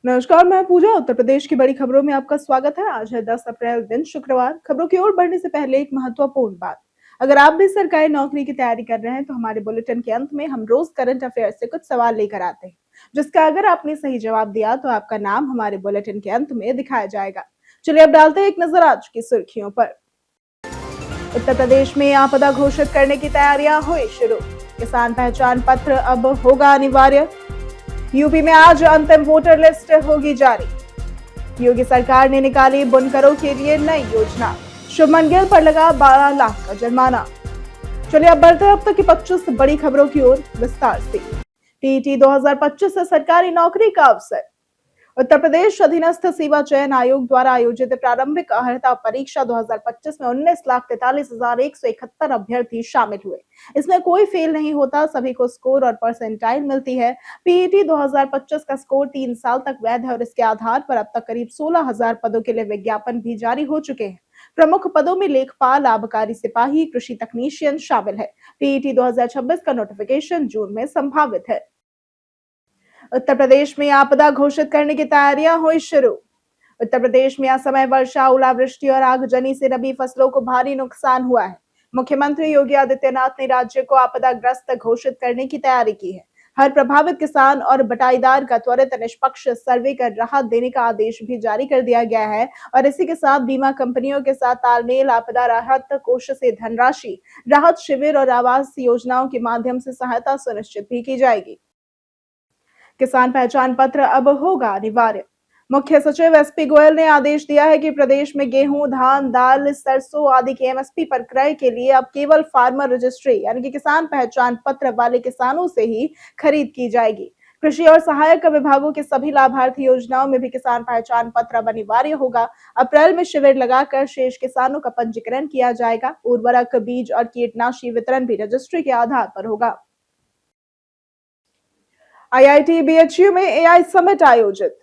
नमस्कार, मैं पूजा। उत्तर प्रदेश की बड़ी खबरों में आपका स्वागत है। आज है 10 अप्रैल, दिन शुक्रवार। खबरों की ओर बढ़ने से पहले एक महत्वपूर्ण बात। अगर आप भी सरकारी नौकरी की तैयारी कर रहे हैं तो हमारे बुलेटिन के अंत में हम रोज करंट अफेयर से कुछ सवाल लेकर आते हैं, जिसका अगर आपने सही जवाब दिया तो आपका नाम हमारे बुलेटिन के अंत में दिखाया जाएगा। चलिए अब डालते हैं एक नजर आज की सुर्खियों पर। उत्तर प्रदेश में आपदा घोषित करने की तैयारियां हुई शुरू। किसान पहचान पत्र अब होगा अनिवार्य। यूपी में आज अंतिम वोटर लिस्ट होगी जारी। योगी सरकार ने निकाली बुनकरों के लिए नई योजना। शुभमन गिल पर लगा 12 लाख का जुर्माना। चलिए अब बढ़ते हैं अब तक की 25 बड़ी खबरों की ओर विस्तार से। टीईटी 2025 से सरकारी नौकरी का अवसर। उत्तर प्रदेश अधीनस्थ सेवा चयन आयोग द्वारा आयोजित प्रारंभिक अर्हता परीक्षा 2025 में 19,43,171 अभ्यर्थी शामिल हुए। इसमें कोई फेल नहीं होता, सभी को स्कोर और परसेंटाइल मिलती है। पीईटी 2025 का स्कोर 3 साल तक वैध है और इसके आधार पर अब तक करीब 16,000 पदों के लिए विज्ञापन भी जारी हो चुके हैं। प्रमुख पदों में लेखपाल, आबकारी सिपाही, कृषि तकनीशियन शामिल है। पीईटी 2026 का नोटिफिकेशन जून में संभावित है। उत्तर प्रदेश में आपदा घोषित करने की तैयारियां हुई शुरू। उत्तर प्रदेश में असमय वर्षा, ओलावृष्टि और आगजनी से रबी फसलों को भारी नुकसान हुआ है। मुख्यमंत्री योगी आदित्यनाथ ने राज्य को आपदाग्रस्त घोषित करने की तैयारी की है। हर प्रभावित किसान और बटाईदार का त्वरित निष्पक्ष सर्वे कर राहत देने का आदेश भी जारी कर दिया गया है और इसी के साथ बीमा कंपनियों के साथ तालमेल, आपदा राहत कोष से धनराशि, राहत शिविर और आवास योजनाओं के माध्यम से सहायता सुनिश्चित भी की जाएगी। किसान पहचान पत्र अब होगा अनिवार्य। मुख्य सचिव एसपी गोयल ने आदेश दिया है कि प्रदेश में गेहूं, धान, दाल, सरसों आदि के एमएसपी पर क्रय के लिए अब केवल फार्मर रजिस्ट्री यानी कि किसान पहचान पत्र वाले किसानों से ही खरीद की जाएगी। कृषि और सहायक विभागों के सभी लाभार्थी योजनाओं में भी किसान पहचान पत्र अब अनिवार्य होगा। अप्रैल में शिविर लगाकर शेष किसानों का पंजीकरण किया जाएगा। उर्वरक, बीज और कीटनाशी वितरण भी रजिस्ट्री के आधार पर होगा। आईआईटी बीएचयू में एआई समिट आयोजित।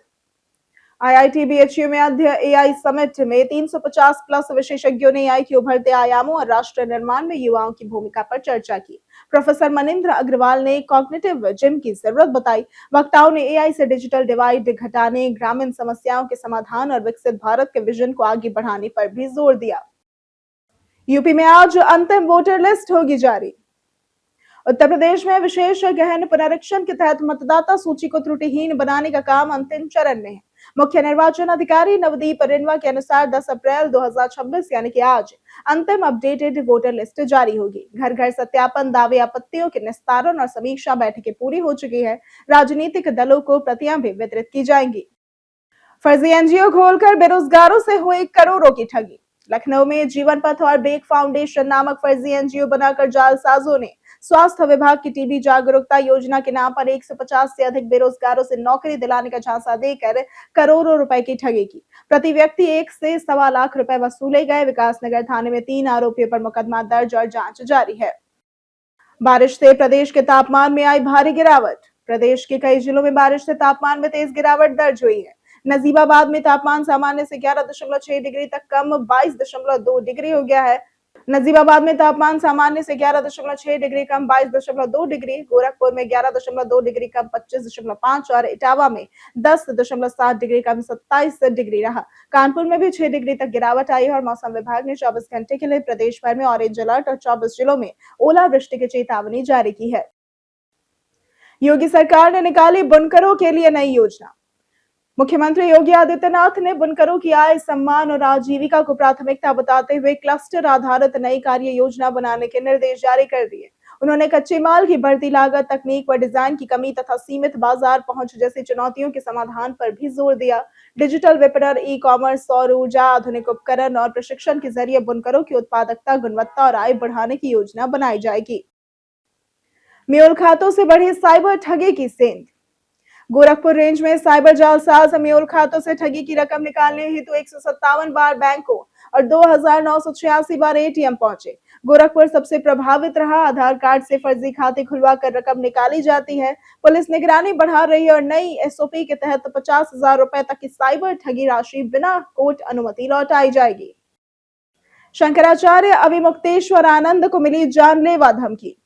आईआईटी बीएचयू में अध्यय एआई समिट में 350 प्लस विशेषज्ञों ने एआई के उभरते आयामों और राष्ट्र निर्माण में युवाओं की भूमिका पर चर्चा की। प्रोफेसर मनिंद्र अग्रवाल ने कॉग्निटिव जिम की जरूरत बताई। वक्ताओं ने एआई से डिजिटल डिवाइड घटाने, ग्रामीण समस्याओं के समाधान और विकसित भारत के विजन को आगे बढ़ाने पर भी जोर दिया। यूपी में आज अंतिम वोटर लिस्ट होगी जारी। उत्तर प्रदेश में विशेष गहन पुनरीक्षण के तहत मतदाता सूची को त्रुटिहीन बनाने का काम अंतिम चरण में है। मुख्य निर्वाचन अधिकारी नवदीप रिनवा के अनुसार 10 अप्रैल 2026 यानी कि आज अंतिम अपडेटेड वोटर लिस्ट जारी होगी। घर घर सत्यापन, दावे, आपत्तियों के निस्तारण और समीक्षा बैठकें पूरी हो चुकी है। राजनीतिक दलों को प्रतियां भी वितरित की जाएंगी। फर्जी एनजीओ खोलकर बेरोजगारों से हुई करोड़ों की ठगी। लखनऊ में जीवन पथ और बेक फाउंडेशन नामक फर्जी एनजीओ बनाकर जालसाजों ने स्वास्थ्य विभाग की टीबी जागरूकता योजना के नाम पर 150 से अधिक बेरोजगारों से नौकरी दिलाने का झांसा देकर करोड़ों रुपए की ठगी की। प्रति व्यक्ति 1 से सवा लाख रुपए वसूले गए। विकासनगर थाने में 3 आरोपियों पर मुकदमा दर्ज और जांच जारी है। बारिश से प्रदेश के तापमान में आई भारी गिरावट। प्रदेश के कई जिलों में बारिश से तापमान में तेज गिरावट दर्ज हुई है। नजीबाबाद में तापमान सामान्य से 11.6 डिग्री तक कम 22.2 डिग्री हो गया है। नजीबाबाद में तापमान सामान्य से 11.6 डिग्री कम 22.2 डिग्री, गोरखपुर में 11.2 डिग्री कम 25.5 और इटावा में 10.7 डिग्री कम 27 डिग्री रहा। कानपुर में भी 6 डिग्री तक गिरावट आई है और मौसम विभाग ने 24 घंटे के लिए प्रदेश भर में ऑरेंज अलर्ट और 24 जिलों में ओलावृष्टि की चेतावनी जारी की है। योगी सरकार ने निकाली बुनकरों के लिए नई योजना। मुख्यमंत्री योगी आदित्यनाथ ने बुनकरों की आय, सम्मान और आजीविका को प्राथमिकता बताते हुए क्लस्टर आधारित नई कार्य योजना बनाने के निर्देश जारी कर दिए। उन्होंने कच्चे माल की बढ़ती लागत, तकनीक व डिजाइन की कमी तथा सीमित बाजार पहुंच जैसी चुनौतियों के समाधान पर भी जोर दिया। डिजिटल विपणन, ई कॉमर्स, सौर ऊर्जा, आधुनिक उपकरण और प्रशिक्षण के जरिए बुनकरों की उत्पादकता, गुणवत्ता और आय बढ़ाने की योजना बनाई जाएगी। म्यूल खातों से बढ़ी साइबर ठगी की सेंध। गोरखपुर रेंज में साइबर जालसाज म्यूल खातों से ठगी की रकम निकालने हेतु 157 बार बैंकों और 2,986 बार एटीएम पहुंचे। गोरखपुर सबसे प्रभावित रहा। आधार कार्ड से फर्जी खाते खुलवाकर रकम निकाली जाती है। पुलिस निगरानी बढ़ा रही है और नई एसओपी के तहत 50,000 रुपए तक की साइबर ठगी राशि बिना कोर्ट अनुमति लौटाई जाएगी। शंकराचार्य अविमुक्तेश्वर आनंद को मिली जानलेवा धमकी।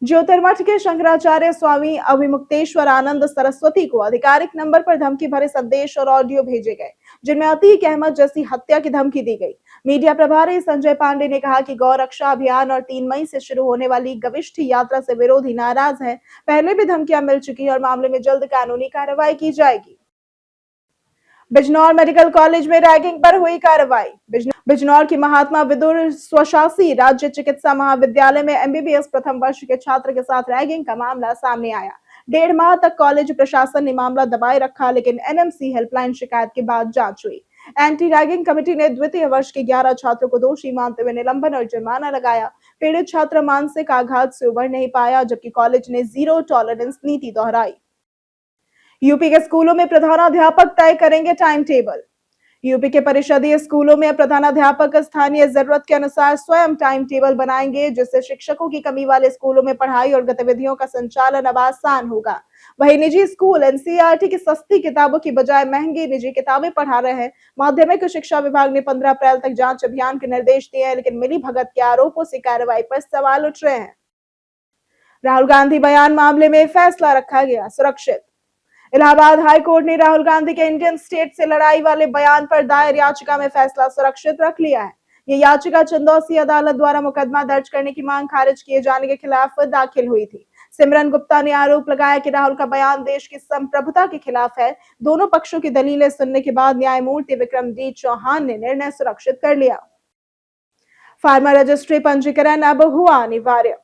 ज्योतिर्मठ के शंकराचार्य स्वामी अभिमुक्तेश्वर आनंद सरस्वती को आधिकारिक नंबर पर धमकी भरे संदेश और ऑडियो भेजे गए, जिनमें अतीक अहमद जैसी हत्या की धमकी दी गई। मीडिया प्रभारी संजय पांडे ने कहा कि गौरक्षा अभियान और 3 मई से शुरू होने वाली गविष्ठ यात्रा से विरोधी नाराज हैं। पहले भी धमकियां मिल चुकी और मामले में जल्द कानूनी कार्रवाई की जाएगी। बिजनौर मेडिकल कॉलेज में रैगिंग पर हुई कार्रवाई। बिजनौर की महात्मा विदुर स्वशासी राज्य चिकित्सा महाविद्यालय में एमबीबीएस प्रथम वर्ष के छात्र के साथ रैगिंग का मामला सामने आया। 1.5 माह तक कॉलेज प्रशासन ने मामला दबाए रखा, लेकिन एनएमसी हेल्पलाइन शिकायत के बाद जांच हुई। एंटी रैगिंग कमेटी ने द्वितीय वर्ष के 11 छात्रों को दोषी मानते हुए निलंबन और जुर्माना लगाया। पीड़ित छात्र मानसिक आघात से उबर नहीं पाया, जबकि कॉलेज ने जीरो टॉलरेंस नीति दोहराई। यूपी के स्कूलों में प्रधानाध्यापक तय करेंगे टाइम टेबल। यूपी के परिषदीय स्कूलों में प्रधानाध्यापक स्थानीय जरूरत के अनुसार स्वयं टाइम टेबल बनाएंगे, जिससे शिक्षकों की कमी वाले स्कूलों में पढ़ाई और गतिविधियों का संचालन अब आसान होगा। वहीं निजी स्कूल एनसीईआरटी की सस्ती किताबों की बजाय महंगी निजी किताबें पढ़ा रहे हैं। माध्यमिक शिक्षा विभाग ने 15 अप्रैल तक जांच अभियान के निर्देश दिए हैं, लेकिन मिलीभगत के आरोपों से कार्रवाई पर सवाल उठ रहे हैं। राहुल गांधी बयान मामले में फैसला रखा गया सुरक्षित। इलाहाबाद हाई कोर्ट ने राहुल गांधी के इंडियन स्टेट से लड़ाई वाले बयान पर दायर याचिका में फैसला सुरक्षित रख लिया है। ये याचिका चंदौसी अदालत द्वारा मुकदमा दर्ज करने की मांग खारिज किए जाने के खिलाफ दाखिल हुई थी। सिमरन गुप्ता ने आरोप लगाया कि राहुल का बयान देश की संप्रभुता के खिलाफ है। दोनों पक्षों की दलीलें सुनने के बाद न्यायमूर्ति विक्रम डी चौहान ने निर्णय सुरक्षित कर लिया। फार्मा रजिस्ट्री पंजीकरण अब हुआ अनिवार्य।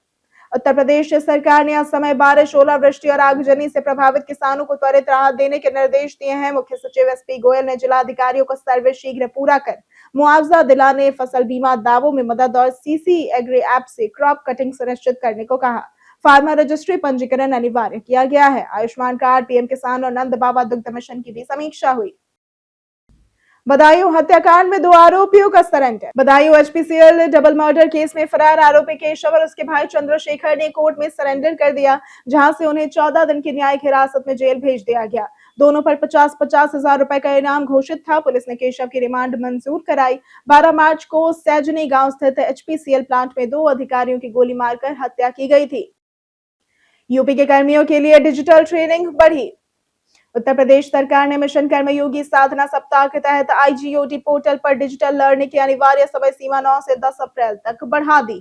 उत्तर प्रदेश सरकार ने असमय बारिश, ओलावृष्टि और आगजनी से प्रभावित किसानों को त्वरित राहत देने के निर्देश दिए हैं। मुख्य सचिव एसपी गोयल ने जिलाधिकारियों को सर्वे शीघ्र पूरा कर मुआवजा दिलाने, फसल बीमा दावों में मदद और सीसी एग्री ऐप से क्रॉप कटिंग सुनिश्चित करने को कहा। फार्मा रजिस्ट्री पंजीकरण अनिवार्य किया गया है। आयुष्मान कार्ड, पीएम किसान और नंद बाबा दुग्ध मिशन की भी समीक्षा हुई। बदायूं हत्याकांड में 2 आरोपियों का सरेंडर। Badaun HPCL double murder case में फरार आरोपी केशव और उसके भाई चंद्रशेखर ने कोर्ट में सरेंडर कर दिया, जहां से उन्हें 14 दिन की न्यायिक हिरासत में जेल भेज दिया गया। दोनों पर 50-50 हजार रुपए का इनाम घोषित था। पुलिस ने केशव की रिमांड मंजूर कराई। 12 मार्च को सैजनी गांव स्थित एचपीसीएल प्लांट में 2 अधिकारियों की गोली मारकर हत्या की गई थी। यूपी के कर्मियों के लिए डिजिटल ट्रेनिंग बढ़ी। उत्तर प्रदेश सरकार ने मिशन कर्मयोगी साधना सप्ताह के तहत आईजीओटी पोर्टल पर डिजिटल लर्निंग की अनिवार्य समय सीमा 9 से 10 अप्रैल तक बढ़ा दी।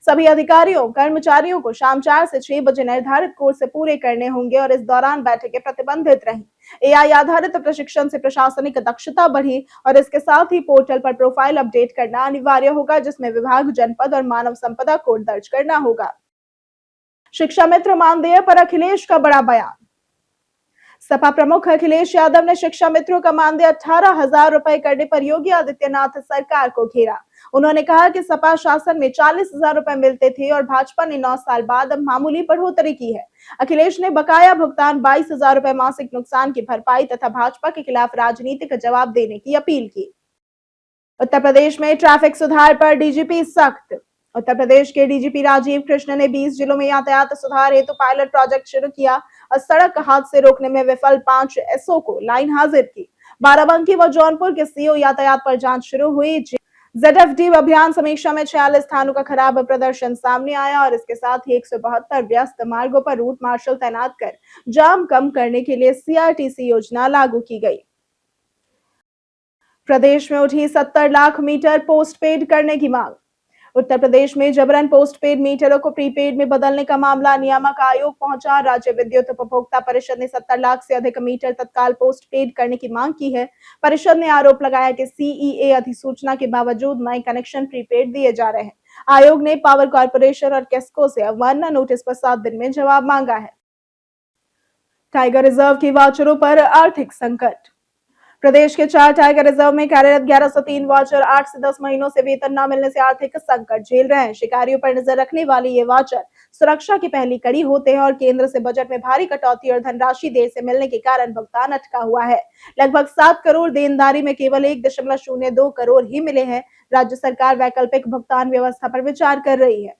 सभी अधिकारियों कर्मचारियों को शाम 4 से 6 बजे निर्धारित कोर्स पूरे करने होंगे और इस दौरान बैठकें प्रतिबंधित रहीं। एआई आधारित प्रशिक्षण से प्रशासनिक दक्षता बढ़ी और इसके साथ ही पोर्टल पर प्रोफाइल अपडेट करना अनिवार्य होगा, जिसमें विभाग, जनपद और मानव संपदा कोड दर्ज करना होगा। शिक्षा मित्र मानदेय पर अखिलेश का बड़ा बयान। सपा प्रमुख अखिलेश यादव ने शिक्षा मित्रों का मानदेय 18,000 रुपए करने पर योगी आदित्यनाथ सरकार को घेरा। उन्होंने कहा कि सपा शासन में 40,000 रुपए मिलते थे और भाजपा ने 9 साल बाद अब मामूली बढ़ोतरी की है। अखिलेश ने बकाया भुगतान 22,000 रुपए मासिक नुकसान की भरपाई तथा भाजपा के खिलाफ राजनीतिक जवाब देने की अपील की। उत्तर प्रदेश में ट्रैफिक सुधार पर डीजीपी सख्त। उत्तर प्रदेश के डीजीपी राजीव कृष्ण ने 20 जिलों में यातायात सुधार हेतु पायलट प्रोजेक्ट शुरू किया और सड़क हादसे रोकने में विफल 5 एसओ को लाइन हाजिर की। बाराबंकी व जौनपुर के सीओ यातायात पर जांच शुरू हुई। जेडएफडी अभियान समीक्षा में 46 स्थानों का खराब प्रदर्शन सामने आया और इसके साथ ही 172 व्यस्त मार्गों पर रूट मार्शल तैनात कर जाम कम करने के लिए सीआरटीसी योजना लागू की गई। प्रदेश में उठी 70 लाख मीटर पोस्टपेड करने की मांग। उत्तर प्रदेश में जबरन पोस्टपेड मीटरों को प्रीपेड में बदलने का मामला नियामक आयोग पहुंचा। राज्य विद्युत उपभोक्ता परिषद ने 70 लाख से अधिक मीटर तत्काल पोस्टपेड करने की मांग की है। परिषद ने आरोप लगाया कि सीईए अधिसूचना के बावजूद नए कनेक्शन प्रीपेड दिए जा रहे हैं। आयोग ने पावर कॉर्पोरेशन और केस्को से अवमानना नोटिस पर 7 दिन में जवाब मांगा है। टाइगर रिजर्व की वाचरों पर आर्थिक संकट। प्रदेश के 4 टाइगर रिजर्व में कार्यरत 1103 वाचर 8 से 10 महीनों से वेतन न मिलने से आर्थिक संकट झेल रहे हैं। शिकारियों पर नजर रखने वाली ये वाचर सुरक्षा की पहली कड़ी होते हैं और केंद्र से बजट में भारी कटौती और धनराशि देर से मिलने के कारण भुगतान अटका हुआ है। लगभग 7 करोड़ देनदारी में केवल 1.02 करोड़ ही मिले हैं। राज्य सरकार वैकल्पिक भुगतान व्यवस्था पर विचार कर रही है।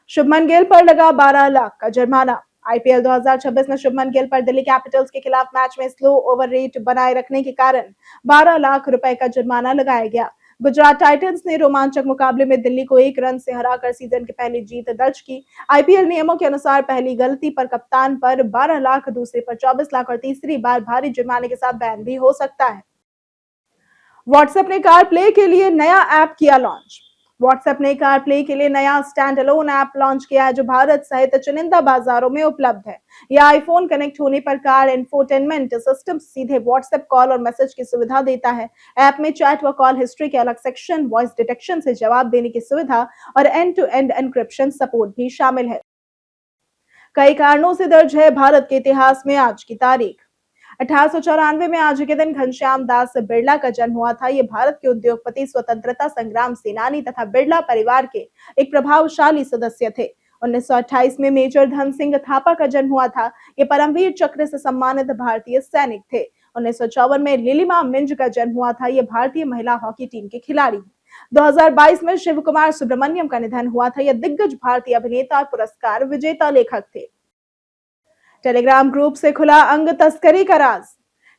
शुभमन गिल पर लगा 12 लाख का जुर्माना। आईपीएल 2026 में शुभमन गिल पर दिल्ली कैपिटल्स के खिलाफ मैच में स्लो ओवर रेट बनाए रखने के कारण 12 लाख रुपए का जुर्माना लगाया गया। गुजरात टाइटंस ने रोमांचक मुकाबले में दिल्ली को 1 रन से हराकर सीजन की पहली जीत दर्ज की। आईपीएल नियमों के अनुसार पहली गलती पर कप्तान पर 12 लाख, दूसरे पर 24 लाख और तीसरी बार भारी जुर्माने के साथ बैन भी हो सकता है। व्हाट्सएप ने कार प्ले के लिए नया ऐप किया लॉन्च। व्हाट्सएप ने कार प्ले के लिए नया स्टैंड अलोन ऐप लॉन्च किया है, जो भारत सहित चुनिंदा बाजारों में उपलब्ध है। यह आईफोन कनेक्ट होने पर कार इंफोटेनमेंट सिस्टम सीधे व्हाट्सएप कॉल और मैसेज की सुविधा देता है। ऐप में चैट व कॉल हिस्ट्री के अलग सेक्शन, वॉइस डिटेक्शन से जवाब देने की सुविधा और end to end encryption support भी शामिल है। कई कारणों से दर्ज है भारत के इतिहास में आज की तारीख। 1894 में आज के दिन घनश्याम दास बिरला का जन्म हुआ था। ये भारत के उद्योगपति, स्वतंत्रता संग्राम सेनानी तथा बिरला परिवार के एक प्रभावशाली सदस्य थे। 1928 में मेजर धन सिंह थापा का जन्म हुआ था। ये परमवीर चक्र से सम्मानित भारतीय सैनिक थे। 1954 में लिलिमा मिंज का जन्म हुआ था। ये भारतीय महिला हॉकी टीम के खिलाड़ी हैं। 2022 में शिव कुमार सुब्रमण्यम का निधन हुआ था। यह दिग्गज भारतीय अभिनेता और पुरस्कार विजेता लेखक थे। टेलीग्राम ग्रुप से खुला अंग तस्करी का राज।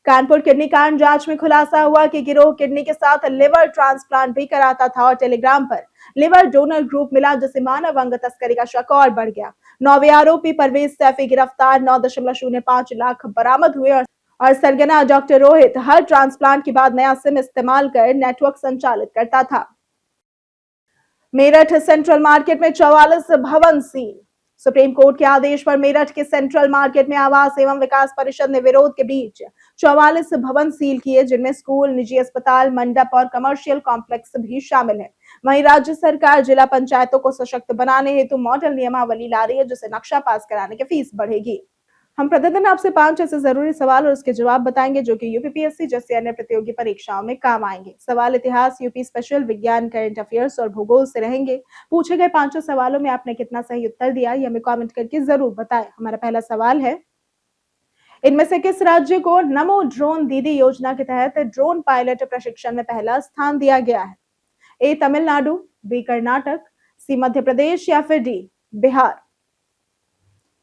कानपुर किडनी कांड जांच में खुलासा हुआ कि गिरोह किडनी के साथ लिवर ट्रांसप्लांट भी कराता था और टेलीग्राम पर लिवर डोनर ग्रुप मिला, जिससे मानव अंग तस्करी का शक और बढ़ गया। 9वें आरोपी परवेज सैफी गिरफ्तार। 9.05 लाख बरामद हुए और सरगना डॉक्टर रोहित हर ट्रांसप्लांट के बाद नया सिम इस्तेमाल कर नेटवर्क संचालित करता था। मेरठ सेंट्रल मार्केट में 44 भवन सील। सुप्रीम कोर्ट के आदेश पर मेरठ के सेंट्रल मार्केट में आवास एवं विकास परिषद ने विरोध के बीच 44 भवन सील किए, जिनमें स्कूल, निजी अस्पताल, मंडप और कमर्शियल कॉम्प्लेक्स भी शामिल है। वहीं राज्य सरकार जिला पंचायतों को सशक्त बनाने हेतु मॉडल नियमावली ला रही है, जिससे नक्शा पास कराने की फीस बढ़ेगी। हम प्रतिदिन आपसे 5 ऐसे जरूरी सवाल और उसके जवाब बताएंगे, जो कि यूपीपीएससी जैसी अन्य प्रतियोगी परीक्षाओं में काम आएंगे। सवाल इतिहास, यूपी स्पेशल, विज्ञान, करंट अफेयर्स और भूगोल से रहेंगे। पूछे गए 5 सवालों में आपने कितना सही उत्तर दिया, ये हमें कमेंट करके जरूर बताएं। हमारा पहला सवाल है, इनमें से किस राज्य को नमो ड्रोन दीदी योजना के तहत ड्रोन पायलट प्रशिक्षण में पहला स्थान दिया गया है? ए तमिलनाडु, बी कर्नाटक, सी मध्य प्रदेश या फिर डी बिहार?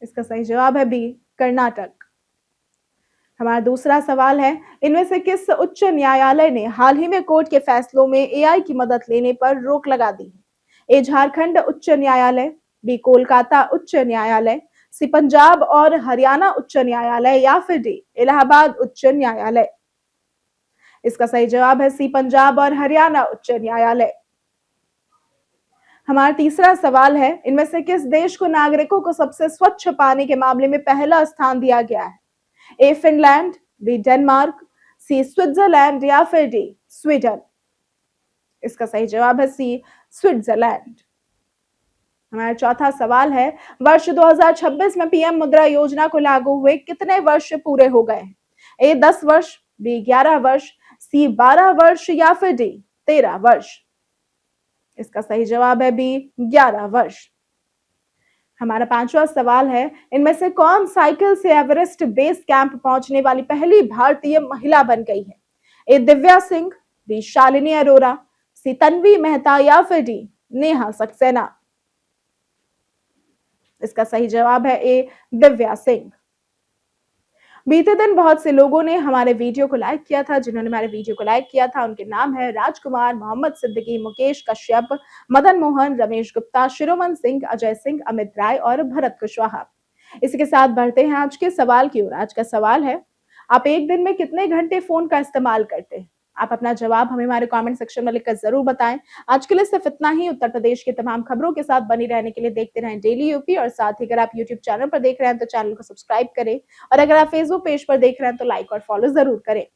इसका सही जवाब है बी कर्नाटक। हमारा दूसरा सवाल है, इनमें से किस उच्च न्यायालय ने हाल ही में कोर्ट के फैसलों में एआई की मदद लेने पर रोक लगा दी है? ए झारखंड उच्च न्यायालय, बी कोलकाता उच्च न्यायालय, सी पंजाब और हरियाणा उच्च न्यायालय या फिर डी इलाहाबाद उच्च न्यायालय? इसका सही जवाब है सी पंजाब और हरियाणा उच्च न्यायालय। हमारा तीसरा सवाल है, इनमें से किस देश को नागरिकों को सबसे स्वच्छ पानी के मामले में पहला स्थान दिया गया है? ए फिनलैंड, बी डेनमार्क, सी स्विट्जरलैंड या फिर डी स्वीडन? इसका सही जवाब है सी स्विट्जरलैंड। हमारा चौथा सवाल है, वर्ष 2026 में पीएम मुद्रा योजना को लागू हुए कितने वर्ष पूरे हो गए हैं? ए 10 वर्ष, बी 11 वर्ष, सी 12 वर्ष या फिर डी 13 वर्ष? इसका सही जवाब है बी 11 वर्ष। हमारा पांचवा सवाल है, इनमें से कौन साइकिल से एवरेस्ट बेस कैंप पहुंचने वाली पहली भारतीय महिला बन गई है? ए दिव्या सिंह, बी शालिनी अरोरा, सी तन्वी मेहता या फिर डी नेहा सक्सेना? इसका सही जवाब है ए दिव्या सिंह। बीते दिन बहुत से लोगों ने हमारे वीडियो को लाइक किया था। जिन्होंने हमारे वीडियो को लाइक किया था उनके नाम है राजकुमार, मोहम्मद सिद्दीकी, मुकेश कश्यप, मदन मोहन, रमेश गुप्ता, शिरोमन सिंह, अजय सिंह, अमित राय और भरत कुशवाहा। इसी के साथ बढ़ते हैं आज के सवाल की ओर। आज का सवाल है, आप एक दिन में कितने घंटे फोन का इस्तेमाल करते हैं? आप अपना जवाब हमें हमारे कमेंट सेक्शन में लिखकर जरूर बताएं। आज के लिए सिर्फ इतना ही। उत्तर प्रदेश की तमाम खबरों के साथ बनी रहने के लिए देखते रहें डेली यूपी, और साथ ही अगर आप यूट्यूब चैनल पर देख रहे हैं तो चैनल को सब्सक्राइब करें, और अगर आप फेसबुक पेज पर देख रहे हैं तो लाइक और फॉलो जरूर करें।